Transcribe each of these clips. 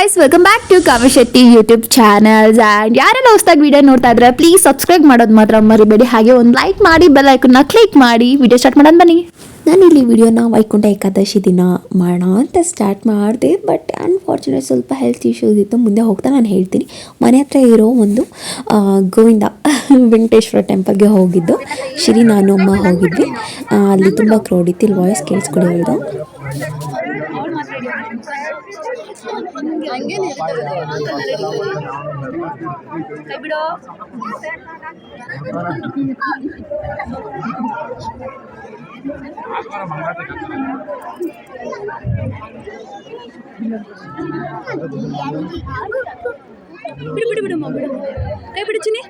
Guys, welcome back to Kavya Shetty YouTube channels. And ಯಾರೆಲ್ಲ ಹೊಸದಾಗಿ video ನೋಡ್ತಾ ಇದ್ರೆ ಪ್ಲೀಸ್ ಸಬ್ಸ್ಕ್ರೈಬ್ ಮಾಡೋದು ಮಾತ್ರ ಮರಿಬೇಡಿ. ಹಾಗೆ ಒಂದು ಲೈಕ್ ಮಾಡಿ, ಬೆಲ್ ಐಕನ್ನ ಕ್ಲಿಕ್ ಮಾಡಿ. ವಿಡಿಯೋ ಸ್ಟಾರ್ಟ್ ಮಾಡೋಣ ಬನ್ನಿ. ನಾನಿಲ್ಲಿ ವಿಡಿಯೋನ ವೈಕುಂಠ ಏಕಾದಶಿ ದಿನ ಮಾಡೋಣ ಅಂತ ಸ್ಟಾರ್ಟ್ ಮಾಡಿದೆ. ಬಟ್ ಅನ್ಫಾರ್ಚುನೇಟ್ ಸ್ವಲ್ಪ ಹೆಲ್ತ್ ಇಶ್ಯೂಸ್ ಇತ್ತು. ಮುಂದೆ ಹೋಗ್ತಾ ನಾನು ಹೇಳ್ತೀನಿ. ಮನೆ ಹತ್ರ ಇರೋ ಒಂದು ಗೋವಿಂದ ವೆಂಕಟೇಶ್ವರ ಟೆಂಪಲ್ಗೆ ಹೋಗಿದ್ದು. ಶ್ರೀ ನಾನು ಅಮ್ಮ ಹೋಗಿದ್ವಿ. ಅಲ್ಲಿ ತುಂಬ ಕ್ರೌಡ್ ಇತ್ತು. ಇಲ್ಲಿ ವಾಯ್ಸ್ ಕೇಳಿಸ್ಕೊಡಿ ಹೇಳ್ದು. ಬಿಡು ಬಿಡು ಬಿಡು ಬಿಡು, ಕೈ ಬಿಡು ಚಿನ್ನಿ,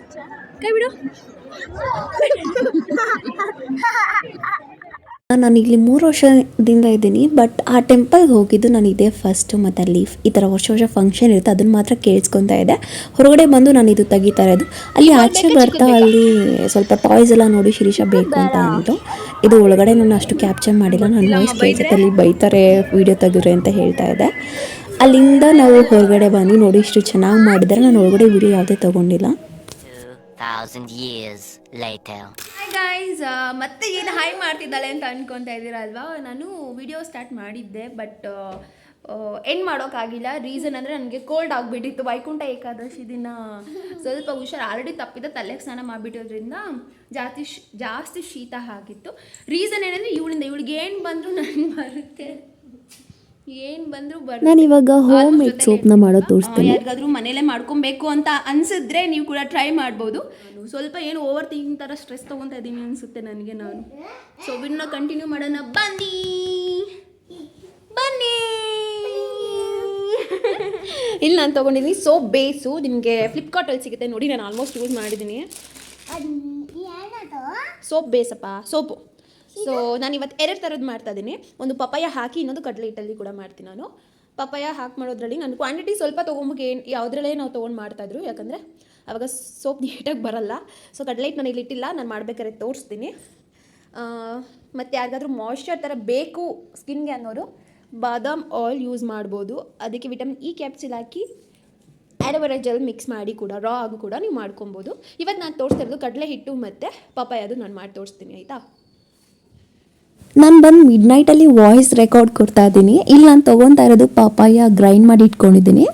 ಕೈ ಬಿಡು. ನಾನು ಇಲ್ಲಿ 3 ವರ್ಷದಿಂದ ಇದ್ದೀನಿ. ಬಟ್ ಆ ಟೆಂಪಲ್ಗೆ ಹೋಗಿದ್ದು ನಾನು ಇದೇ ಫಸ್ಟು. ಮತ್ತು ಅಲ್ಲಿ ಈ ಥರ ವರ್ಷ ಫಂಕ್ಷನ್ ಇರುತ್ತೆ, ಅದನ್ನು ಮಾತ್ರ ಕೇಳಿಸ್ಕೊತಾ ಇದೆ. ಹೊರಗಡೆ ಬಂದು ನಾನು ಇದು ತೆಗಿತಾ ಇರೋದು. ಅಲ್ಲಿ ಆಚೆ ಬರ್ತಾ ಅಲ್ಲಿ ಸ್ವಲ್ಪ ಟಾಯ್ಸ್ ಎಲ್ಲ ನೋಡಿ ಶಿರೀಷ ಬೇಕು ಅಂತ ಅಂತು. ಇದು ಒಳಗಡೆ ನಾನು ಅಷ್ಟು ಕ್ಯಾಪ್ಚರ್ ಮಾಡಿಲ್ಲ. ನಾನು ವಾಯ್ಸ್ ಕೇಳ್ಸತ್ತೆ, ಅಲ್ಲಿ ಬೈತಾರೆ ವಿಡಿಯೋ ತೆಗಿದ್ರೆ ಅಂತ ಹೇಳ್ತಾ ಇದ್ದೆ. ಅಲ್ಲಿಂದ ನಾವು ಹೊರಗಡೆ ಬಂದು ನೋಡಿ ಇಷ್ಟು ಚೆನ್ನಾಗಿ ಮಾಡಿದ್ದಾರೆ. ನಾನು ಒಳಗಡೆ ವಿಡಿಯೋ ಯಾವುದೇ ತೊಗೊಂಡಿಲ್ಲ. 2000 years later. ಹಾಯ್ ಗೈಸ್, ಮತ್ತೆ ಏನು ಹಾಯ್ ಮಾಡ್ತಿದ್ದಾಳೆ ಅಂತ ಅನ್ಕೊತಾ ಇದ್ದೀರಾ ಅಲ್ವಾ. ನಾನು ವಿಡಿಯೋ ಸ್ಟಾರ್ಟ್ ಮಾಡಿದ್ದೆ, ಬಟ್ ಎಂಡ್ ಮಾಡೋಕ್ಕಾಗಿಲ್ಲ. ರೀಸನ್ ಅಂದರೆ ನನಗೆ ಕೋಲ್ಡ್ ಆಗಿಬಿಟ್ಟಿತ್ತು. ವೈಕುಂಠ ಏಕಾದಶಿ ದಿನ ಸ್ವಲ್ಪ ಹುಷಾರು, ಆಲ್ರೆಡಿ ತಪ್ಪಿದ ತಲೆಗೆ ಸ್ನಾನ ಮಾಡಿಬಿಟ್ಟೋದ್ರಿಂದ ಜಾಸ್ತಿ ಶೀತ ಆಗಿತ್ತು. ರೀಸನ್ ಏನಂದರೆ ಇವಳಿಗೆ ಏನು ಬಂದರೂ ನನಗೆ ಬರುತ್ತೆ, ಏನು ಬಂದರೂ ಬರುತ್ತೆ. ನಾನು ಇವಾಗ ಹೋಮ್ ಮೇಡ್ ಸೋಪ್ನ ಮಾಡೋದು ತೋರಿಸ್ತೀನಿ. ಯಾರಿಗಾದ್ರೂ ಮನೇಲೆ ಮಾಡ್ಕೊಬೇಕು ಅಂತ ಅನಿಸಿದ್ರೆ ನೀವು ಕೂಡ ಟ್ರೈ ಮಾಡ್ಬೋದು. ಸ್ವಲ್ಪ ಏನು ಓವರ್ ಥಿಂಕಿಂಗ್ ಥರ ಸ್ಟ್ರೆಸ್ ತೊಗೊತಾ ಇದ್ದೀನಿ ಅನಿಸುತ್ತೆ ನನಗೆ. ನಾನು ಸೊ ವಿಡಿಯೋನ ಕಂಟಿನ್ಯೂ ಮಾಡೋಣ ಬನ್ನಿ. ಇಲ್ಲಿ ನಾನು ತೊಗೊಂಡಿದ್ದೀನಿ ಸೋಪ್ ಬೇಸು. ನಿಮಗೆ ಫ್ಲಿಪ್ಕಾರ್ಟಲ್ಲಿ ಸಿಗುತ್ತೆ ನೋಡಿ. ನಾನು ಆಲ್ಮೋಸ್ಟ್ ಯೂಸ್ ಮಾಡಿದ್ದೀನಿ. ಸೋಪ್ ಬೇಸಪ್ಪ, ಸೋಪು. ಸೊ ನಾನು ಇವತ್ತು 2 ಥರದ್ದು ಮಾಡ್ತಾ ಇದ್ದೀನಿ. ಒಂದು ಪಪಾಯ ಹಾಕಿ, ಇನ್ನೊಂದು ಕಡಲೆ ಹಿಟ್ಟಲ್ಲಿ ಕೂಡ ಮಾಡ್ತೀನಿ ನಾನು. ಪಪಾಯ ಹಾಕಿ ಮಾಡೋದ್ರಲ್ಲಿ ನಾನು ಕ್ವಾಂಟಿಟಿ ಸ್ವಲ್ಪ ತೊಗೊಂಬಿಟ್ಟು ಯಾವುದ್ರಲ್ಲೇ ನಾವು ತೊಗೊಂಡು ಮಾಡ್ತಾಯಿದ್ರು, ಯಾಕಂದರೆ ಆವಾಗ ಸೋಪ್ ನೀಟಾಗಿ ಬರಲ್ಲ. ಸೊ ಕಡಲೆ ಹಿಟ್ಟು ನಾನು ಇಲ್ಲಿ ಇಟ್ಟಿಲ್ಲ, ನಾನು ಮಾಡ್ಬೇಕಾದ್ರೆ ತೋರಿಸ್ತೀನಿ. ಮತ್ತು ಯಾರಿಗಾದ್ರೂ ಮಾಯ್ಶ್ಚರ್ ಥರ ಬೇಕು ಸ್ಕಿನ್ಗೆ ಅನ್ನೋರು ಬಾದಾಮ್ ಆಯಿಲ್ ಯೂಸ್ ಮಾಡ್ಬೋದು. ಅದಕ್ಕೆ ವಿಟಮಿನ್ ಇ ಕ್ಯಾಪ್ಸಿಲ್ ಹಾಕಿ ಆ್ಯಲೋವೆರಾ ಜೆಲ್ ಮಿಕ್ಸ್ ಮಾಡಿ ಕೂಡ ರಾ ಆಗು ಕೂಡ ನೀವು ಮಾಡ್ಕೊಬೋದು. ಇವತ್ತು ನಾನು ತೋರಿಸ್ತಾ ಇರೋದು ಕಡಲೆ ಹಿಟ್ಟು ಮತ್ತು ಪಪಾಯದು ನಾನು ಮಾಡಿ ತೋರಿಸ್ತೀನಿ, ಆಯಿತಾ. ನಾನು ಬಂದು ಮಿಡ್ ನೈಟಲ್ಲಿ ವಾಯ್ಸ್ ರೆಕಾರ್ಡ್ ಕೊಡ್ತಾ ಇದ್ದೀನಿ. ಇಲ್ಲಿ ನಾನು ತೊಗೊತಾ ಇರೋದು ಪಪಾಯ ಗ್ರೈಂಡ್ ಮಾಡಿ ಇಟ್ಕೊಂಡಿದ್ದೀನಿ.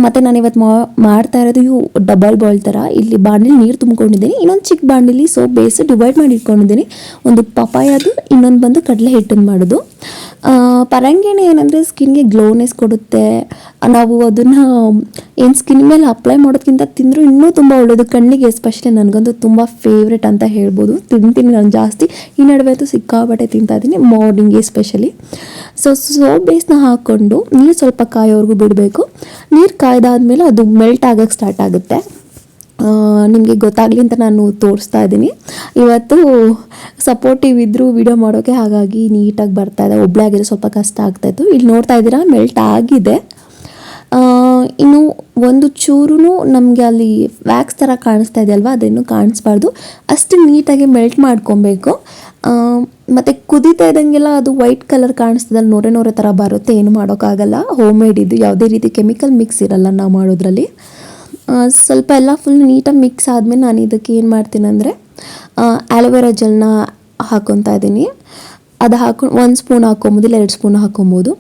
ಮತ್ತು ನಾನು ಇವತ್ತು ಮಾಡ್ತಾ ಇರೋದು ಇವು ಡಬಲ್ ಬಾಯ್ಲ್ ಥರ. ಇಲ್ಲಿ ಬಾಣಲಿ ನೀರು ತುಂಬ್ಕೊಂಡಿದ್ದೀನಿ, ಇನ್ನೊಂದು ಚಿಕ್ಕ ಬಾಣಲಿ ಸೋಪ್ ಬೇಸು ಡಿವೈಡ್ ಮಾಡಿ ಇಟ್ಕೊಂಡಿದ್ದೀನಿ. ಒಂದು ಪಪಾಯದು, ಇನ್ನೊಂದು ಬಂದು ಕಡಲೆ ಹಿಟ್ಟನ್ನು ಮಾಡೋದು. ಪರಂಗಿಣಿ ಏನಂದರೆ ಸ್ಕಿನ್ಗೆ ಗ್ಲೋನೆಸ್ ಕೊಡುತ್ತೆ. ನಾವು ಅದನ್ನು ಏನು ಸ್ಕಿನ್ ಮೇಲೆ ಅಪ್ಲೈ ಮಾಡೋದಕ್ಕಿಂತ ತಿಂದರೂ ಇನ್ನೂ ತುಂಬ ಒಳ್ಳೆಯದು ಕಣ್ಣಿಗೆ. ಎಸ್ಪೆಷಲಿ ನನಗಂತೂ ತುಂಬ ಫೇವ್ರೆಟ್ ಅಂತ ಹೇಳ್ಬೋದು. ತಿಂತೀನಿ ನಾನು ಜಾಸ್ತಿ. ಈ ನಡುವೆ ಅಂತೂ ಸಿಕ್ಕಾಬಟ್ಟೆ ತಿಂತಾಯಿದ್ದೀನಿ, ಮಾರ್ನಿಂಗ್ ಎಸ್ಪೆಷಲಿ. ಸೊ ಸೋಪ್ ಬೇಸ್ನ ಹಾಕ್ಕೊಂಡು ನೀರು ಸ್ವಲ್ಪ ಕಾಯೋವರೆಗೂ ಬಿಡಬೇಕು. ನೀರು ಕಾಯ್ದಾದ್ಮೇಲೆ ಅದು ಮೆಲ್ಟ್ ಆಗೋಕ್ಕೆ ಸ್ಟಾರ್ಟ್ ಆಗುತ್ತೆ. ನಿಮಗೆ ಗೊತ್ತಾಗಲಿ ಅಂತ ನಾನು ತೋರಿಸ್ತಾ ಇದ್ದೀನಿ. ಇವತ್ತು ಸಪೋರ್ಟಿವ್ ಇದ್ದರೂ ವಿಡಿಯೋ ಮಾಡೋಕ್ಕೆ, ಹಾಗಾಗಿ ನೀಟಾಗಿ ಬರ್ತಾಯಿದೆ. ಒಬ್ಬಳೇ ಆಗಿದ್ರೆ ಸ್ವಲ್ಪ ಕಷ್ಟ ಆಗ್ತಾಯಿತ್ತು. ಇಲ್ಲಿ ನೋಡ್ತಾ ಇದ್ದೀರಾ ಮೆಲ್ಟ್ ಆಗಿದೆ. ಇನ್ನು ಒಂದು ಚೂರು ನಮಗೆ ಅಲ್ಲಿ ವ್ಯಾಕ್ಸ್ ಥರ ಕಾಣಿಸ್ತಾ ಇದೆ ಅಲ್ವಾ, ಅದನ್ನು ಕಾಣಿಸ್ಬಾರ್ದು. ಅಷ್ಟು ನೀಟಾಗಿ ಮೆಲ್ಟ್ ಮಾಡ್ಕೊಬೇಕು. ಮತ್ತು ಕುದೀತಾ ಇದ್ದಂಗೆಲ್ಲ ಅದು ವೈಟ್ ಕಲರ್ ಕಾಣಿಸ್ತದೆ, ನೊರೆ ಥರ ಬರುತ್ತೆ. ಏನು ಮಾಡೋಕ್ಕಾಗಲ್ಲ, ಹೋಮ್ ಮೇಡ್ ಇದು, ಯಾವುದೇ ರೀತಿ ಕೆಮಿಕಲ್ ಮಿಕ್ಸ್ ಇರಲ್ಲ ನಾವು ಮಾಡೋದ್ರಲ್ಲಿ. ಸ್ವಲ್ಪ ಎಲ್ಲ ಫುಲ್ ನೀಟಾಗಿ ಮಿಕ್ಸ್ ಆದಮೇಲೆ ನಾನು ಇದಕ್ಕೆ ಏನು ಮಾಡ್ತೀನಿ ಅಂದರೆ ಆ್ಯಲೋವೆರಾ ಜೆಲ್ನ ಹಾಕ್ಕೊತಾ ಇದ್ದೀನಿ. ಅದು ಹಾಕೊಂಡು 1 ಸ್ಪೂನ್ ಹಾಕ್ಕೊಬೋದು, ಇಲ್ಲ 2 ಸ್ಪೂನ್ ಹಾಕ್ಕೊಬೋದು.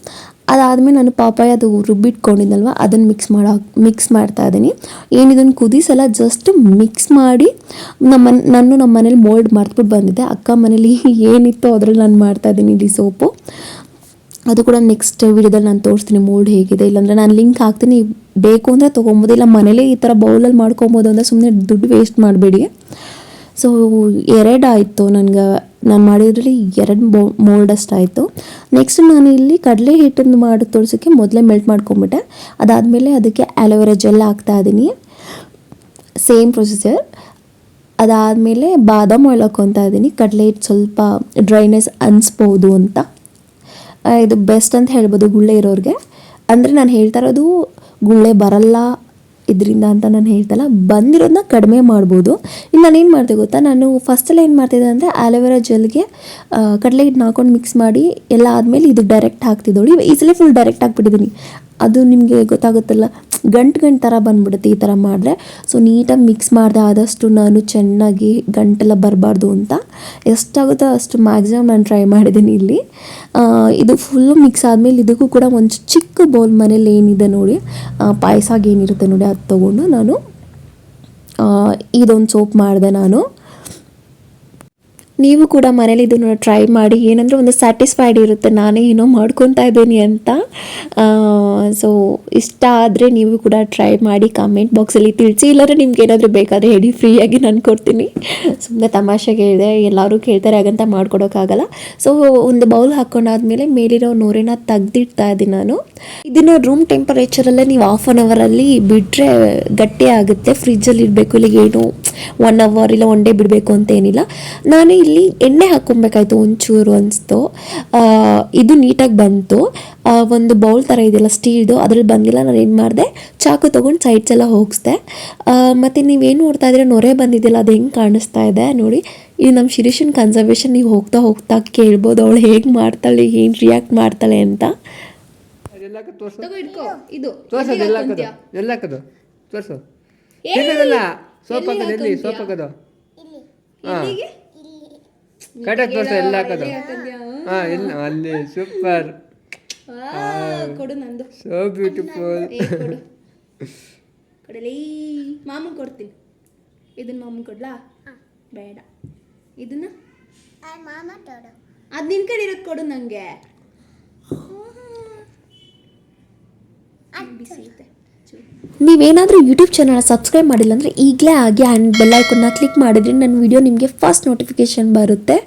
ಅದಾದಮೇಲೆ ನಾನು ಪಾಪಾಯ ಅದು ರುಬ್ಬಿಟ್ಕೊಂಡಿದ್ದಲ್ವ, ಅದನ್ನು ಮಿಕ್ಸ್ ಮಾಡ್ತಾ ಇದ್ದೀನಿ. ಏನಿದನ್ನು ಕುದಿಸಲ್ಲ, ಜಸ್ಟ್ ಮಿಕ್ಸ್ ಮಾಡಿ ನಮ್ಮ ಮನೇಲಿ ಮೋಲ್ಡ್ ಮಾಡ್ಬಿಟ್ಟು ಬಂದಿದ್ದೆ. ಅಕ್ಕ ಮನೇಲಿ ಏನಿತ್ತು ಅದರಲ್ಲಿ ನಾನು ಮಾಡ್ತಾಯಿದ್ದೀನಿ ಇಲ್ಲಿ ಸೋಪು. ಅದು ಕೂಡ ನೆಕ್ಸ್ಟ್ ವಿಡಿಯೋದಲ್ಲಿ ನಾನು ತೋರಿಸ್ತೀನಿ ಮೋಲ್ಡ್ ಹೇಗಿದೆ. ಇಲ್ಲಾಂದರೆ ನಾನು ಲಿಂಕ್ ಹಾಕ್ತೀನಿ, ಬೇಕು ಅಂದರೆ ತೊಗೊಬೋದು. ಇಲ್ಲ ಮನೇಲೇ ಈ ಥರ ಬೌಲಲ್ಲಿ ಮಾಡ್ಕೊಬೋದು ಅಂದರೆ ಸುಮ್ಮನೆ ದುಡ್ಡು ವೇಸ್ಟ್ ಮಾಡಬೇಡಿ. ಸೊ 2 ಆಯಿತು ನನಗೆ, ನಾನು ಮಾಡಿದ್ರಲ್ಲಿ 2 ಮೋಲ್ಡ್ ಅಷ್ಟಾಯಿತು. ನೆಕ್ಸ್ಟ್ ನಾನು ಇಲ್ಲಿ ಕಡಲೆ ಹಿಟ್ಟನ್ನು ಮಾಡಿ ತೋರಿಸೋಕ್ಕೆ ಮೊದಲೇ ಮೆಲ್ಟ್ ಮಾಡ್ಕೊಂಬಿಟ್ಟೆ. ಅದಾದಮೇಲೆ ಅದಕ್ಕೆ ಆ್ಯಲೋವೆರಾ ಜೆಲ್ ಹಾಕ್ತಾಯಿದ್ದೀನಿ, ಸೇಮ್ ಪ್ರೊಸೀಜರ್. ಅದಾದಮೇಲೆ ಬಾದಾಮ್ ಆಯಿಲ್ ಹಾಕ್ಕೊತಾ ಇದ್ದೀನಿ. ಕಡಲೆ ಹಿಟ್ಟು ಸ್ವಲ್ಪ ಡ್ರೈನೆಸ್ ಅನಿಸ್ಬೋದು ಅಂತ, ಇದು ಬೆಸ್ಟ್ ಅಂತ ಹೇಳ್ಬೋದು ಗುಳ್ಳೆ ಇರೋರಿಗೆ. ಅಂದರೆ ನಾನು ಹೇಳ್ತಾ ಇರೋದು ಗುಳ್ಳೆ ಬರಲ್ಲ ಇದರಿಂದ ಅಂತ ನಾನು ಹೇಳ್ತಲ್ಲ, ಬಂದಿರೋದನ್ನ ಕಡಿಮೆ ಮಾಡ್ಬೋದು. ಇನ್ನು ನಾನೇನು ಮಾಡಿದೆ ಗೊತ್ತಾ, ನಾನು ಫಸ್ಟಲ್ಲಿ ಏನು ಮಾಡ್ತಿದ್ದೆ ಅಂದರೆ ಆಲೋವೆರಾ ಜೆಲ್ಗೆ ಕಡಲೆ ಹಿಟ್ಟನ್ನ ಹಾಕೊಂಡು ಮಿಕ್ಸ್ ಮಾಡಿ ಎಲ್ಲ ಆದಮೇಲೆ ಇದು ಡೈರೆಕ್ಟ್ ಹಾಕ್ತಿದ್ದೋಳಿ. ಈ ಸಲ ಫುಲ್ ಡೈರೆಕ್ಟ್ ಹಾಕ್ಬಿಟ್ಟಿದ್ದೀನಿ. ಅದು ನಿಮಗೆ ಗೊತ್ತಾಗುತ್ತಲ್ಲ, ಗಂಟು ಥರ ಬಂದ್ಬಿಡುತ್ತೆ ಈ ಥರ ಮಾಡಿದ್ರೆ. ಸೊ ನೀಟಾಗಿ ಮಿಕ್ಸ್ ಮಾಡಿದೆ. ಆದಷ್ಟು ನಾನು ಚೆನ್ನಾಗಿ ಗಂಟೆಲ್ಲ ಬರಬಾರ್ದು ಅಂತ ಎಷ್ಟಾಗುತ್ತೋ ಅಷ್ಟು ಮ್ಯಾಕ್ಸಿಮಮ್ ನಾನು ಟ್ರೈ ಮಾಡಿದ್ದೀನಿ ಇಲ್ಲಿ. ಇದು ಫುಲ್ಲು ಮಿಕ್ಸ್ ಆದಮೇಲೆ ಇದಕ್ಕೂ ಕೂಡ ಒಂದು ಚಿಕ್ಕ ಬೌಲ್ ಮನೇಲಿ ಏನಿದೆ ನೋಡಿ, ಪಾಯಸಾಗ ಏನಿರುತ್ತೆ ನೋಡಿ, ಅದು ತೊಗೊಂಡು ನಾನು ಇದೊಂದು ಸೋಪ್ ಮಾಡಿದೆ ನಾನು. ನೀವು ಕೂಡ ಮನೇಲಿ ಇದನ್ನು ಟ್ರೈ ಮಾಡಿ. ಏನಂದರೆ ಒಂದು ಸ್ಯಾಟಿಸ್ಫೈಡ್ ಇರುತ್ತೆ, ನಾನೇ ಏನೋ ಮಾಡ್ಕೊತಾ ಇದ್ದೀನಿ ಅಂತ. ಸೊ ಇಷ್ಟ ಆದರೆ ನೀವು ಕೂಡ ಟ್ರೈ ಮಾಡಿ, ಕಮೆಂಟ್ ಬಾಕ್ಸಲ್ಲಿ ತಿಳಿಸಿ. ಇಲ್ಲಾಂದರೆ ನಿಮ್ಗೆ ಏನಾದರೂ ಬೇಕಾದರೆ ಹೇಳಿ, ಫ್ರೀಯಾಗಿ ನಾನು ಕೊಡ್ತೀನಿ. ಸುಮ್ಮನೆ ತಮಾಷೆಗೆ ಹೇಳಿದೆ, ಎಲ್ಲರೂ ಕೇಳ್ತಾರೆ ಹಾಗಂತ ಮಾಡ್ಕೊಡೋಕ್ಕಾಗಲ್ಲ. ಸೊ ಒಂದು ಬೌಲ್ ಹಾಕ್ಕೊಂಡಾದ್ಮೇಲೆ ಮೇಲಿರೋ ನೊರೆನ ತೆಗ್ದಿಡ್ತಾ ಇದ್ದೀನಿ ನಾನು. ಇದನ್ನು ರೂಮ್ ಟೆಂಪರೇಚರಲ್ಲೇ ನೀವು 1/2 ಅವರಲ್ಲಿ ಬಿಟ್ಟರೆ ಗಟ್ಟಿ ಆಗುತ್ತೆ. ಫ್ರಿಜ್ಜಲ್ಲಿ ಇಡಬೇಕು, ಇಲ್ಲಿಗೆ ಏನು 1 ಅವರ್ ಇಲ್ಲ 1 ಡೇ ಬಿಡಬೇಕು ಅಂತ ಏನಿಲ್ಲ. ನಾನು ಇಲ್ಲಿ ಎಣ್ಣೆ ಹಾಕ್ಕೊಬೇಕಾಯ್ತು ಒಂಚೂರು ಅನಿಸ್ತು. ಇದು ನೀಟಾಗಿ ಬಂತು. ಒಂದು ಬೌಲ್ ಥರ ಇದೆಯಲ್ಲ ಸ್ಟೀಲ್ದು, ಅದ್ರಲ್ಲಿ ಬಂದಿಲ್ಲ. ನಾನು ಏನು ಮಾಡಿದೆ, ಚಾಕು ತೊಗೊಂಡು ಸೈಡ್ಸ್ ಎಲ್ಲ ಹೋಗಿಸ್ದೆ. ಮತ್ತು ನೀವೇನು ನೋಡ್ತಾ ಇದ್ರೆ ನೊರೆ ಬಂದಿದ್ದಿಲ್ಲ, ಅದು ಹೆಂಗೆ ಕಾಣಿಸ್ತಾ ಇದೆ ನೋಡಿ. ಇದು ನಮ್ಮ ಶಿರೀಷನ್ ಕನ್ಸರ್ವೇಷನ್. ನೀವು ಹೋಗ್ತಾ ಹೋಗ್ತಾ ಕೇಳ್ಬೋದು ಅವಳು ಹೇಗೆ ಮಾಡ್ತಾಳೆ, ಏನು ರಿಯಾಕ್ಟ್ ಮಾಡ್ತಾಳೆ ಅಂತ. ಇದು ತೋರ್ಸೋದು ಎಲ್ಲ ಹಾಕೋದು ತೋರಿಸು. ಸೋಪ್ ಹಾಕೋದು ಎಲ್ಲಿ ಸೋಪ್ ಹಾಕೋದು? ಹಾಂ ಕರೆಕ್ಟಾಗಿ ತೋರಿಸು ಎಲ್ಲ ಹಾಕೋದು. ಹಾಂ ಎಲ್ಲ ಅಲ್ಲಿ ಸೂಪರ್, ಕೊಡು ನಂದು. So beautiful. ಕೊಡಲಿ, ಮಾಮೂನ್ ಕೊಡ್ತೀನಿ. ಇದನ್ನ ಮಾಮೂನ್ ಕೊಡ್ಲಾ? ಬೇಡ, ಇದನ್ನ ಅದು ನಿನ್ ಕಡೆ ಇರೋದು ಕೊಡು ನನಗೆ. ಬಿಸಿ ಐತೆ. ನೀವೇನಾದರೂ ಯೂಟ್ಯೂಬ್ ಚಾನಲ್ ಸಬ್ಸ್ಕ್ರೈಬ್ ಮಾಡಿಲ್ಲ ಅಂದರೆ ಈಗಲೇ ಆಗಿ ಆ್ಯಂಡ್ ಬೆಲ್ ಐಕನ್ನ ಕ್ಲಿಕ್ ಮಾಡಿದ್ರೆ ನನ್ನ ವಿಡಿಯೋ ನಿಮಗೆ ಫಸ್ಟ್ ನೋಟಿಫಿಕೇಷನ್ ಬರುತ್ತೆ.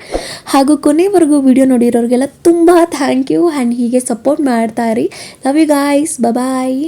ಹಾಗೂ ಕೊನೆವರೆಗೂ ವಿಡಿಯೋ ನೋಡಿರೋರಿಗೆಲ್ಲ ತುಂಬ ಥ್ಯಾಂಕ್ ಯು. ಆ್ಯಂಡ್ ಹೀಗೆ ಸಪೋರ್ಟ್ ಮಾಡ್ತಾ ಇರಿ. Love you guys, bye.